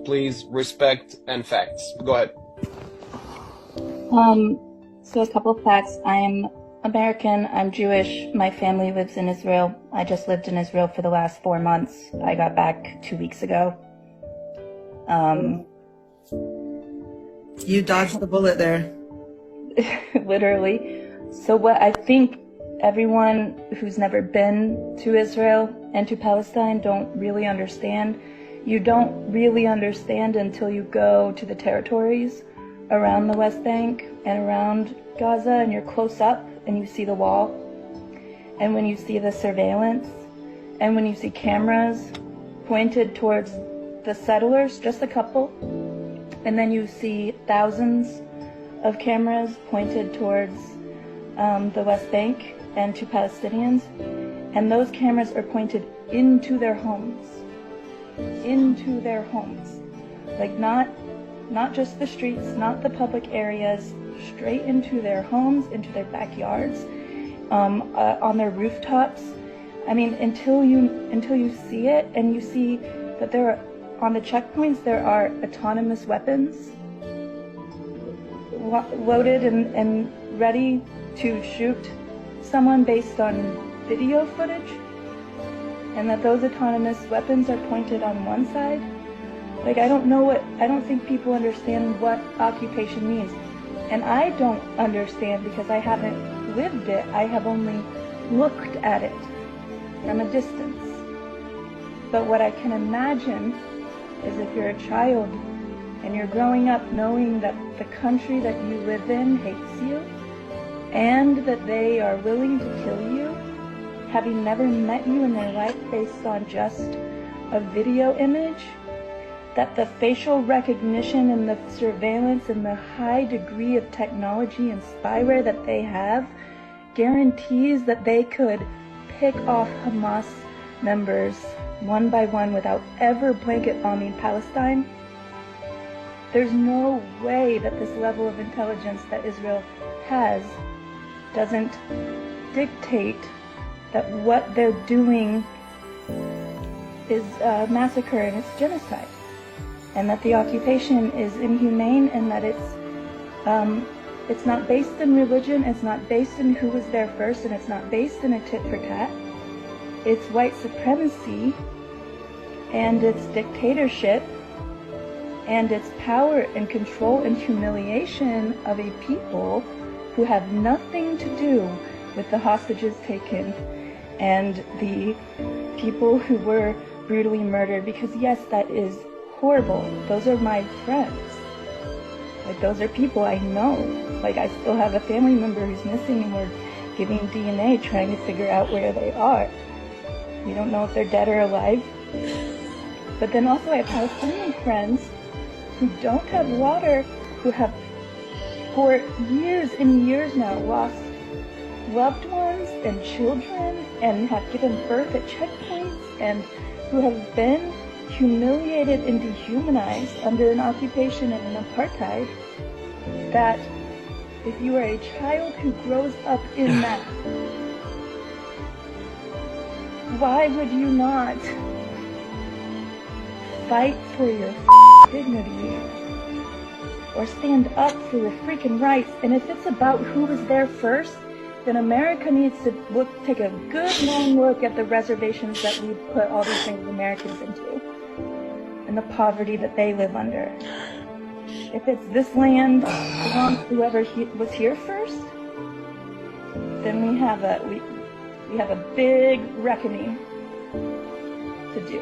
please. Respect and facts. Go ahead. So a couple of facts. I'm American, I'm Jewish, my family lives in Israel. I just lived in Israel for the last 4 months. I got back 2 weeks ago. You dodged the bullet there. Literally. So what I think everyone who's never been to Israel and to Palestine don't really understand. You don't really understand until you go to the territories around the West Bank and around Gaza, and you're close up and you see the wall, and when you see the surveillance, and when you see cameras pointed towards the settlers, just a couple, and then you see thousands of cameras pointed towards the West Bank and to Palestinians, and those cameras are pointed into their homes, like not just the streets, not the public areas, straight into their homes, into their backyards, on their rooftops. I mean, until you see it, and you see that there are, on the checkpoints, there are autonomous weapons loaded and ready to shoot someone based on video footage, and that those autonomous weapons are pointed on one side. Like, I don't think people understand what occupation means. And I don't understand because I haven't lived it. I have only looked at it from a distance. But what I can imagine is if you're a child and you're growing up knowing that the country that you live in hates you and that they are willing to kill you, having never met you in their life based on just a video image, that the facial recognition and the surveillance and the high degree of technology and spyware that they have guarantees that they could pick off Hamas members one by one without ever blanket bombing Palestine. There's no way that this level of intelligence that Israel has doesn't dictate that what they're doing is massacre and it's genocide, and that the occupation is inhumane, and that it's not based in religion, it's not based in who was there first, and it's not based in a tit for tat. It's white supremacy, and it's dictatorship, and it's power and control and humiliation of a people who have nothing to do with the hostages taken and the people who were brutally murdered. Because yes, that is horrible. Those are my friends. Like, those are people I know. Like, I still have a family member who's missing, and we're giving DNA trying to figure out where they are. We don't know if they're dead or alive. But then also I have Palestinian friends who don't have water, who have for years and years now lost loved ones and children, and have given birth at checkpoints, and who have been humiliated and dehumanized under an occupation and an apartheid, that if you are a child who grows up in that, why would you not fight for your dignity or stand up for your freaking rights? And if it's about who was there first, then America needs to take a good long look at the reservations that we put all these Native Americans into, and the poverty that they live under. If it's this land belongs to whoever was here first, then we have a big reckoning to do.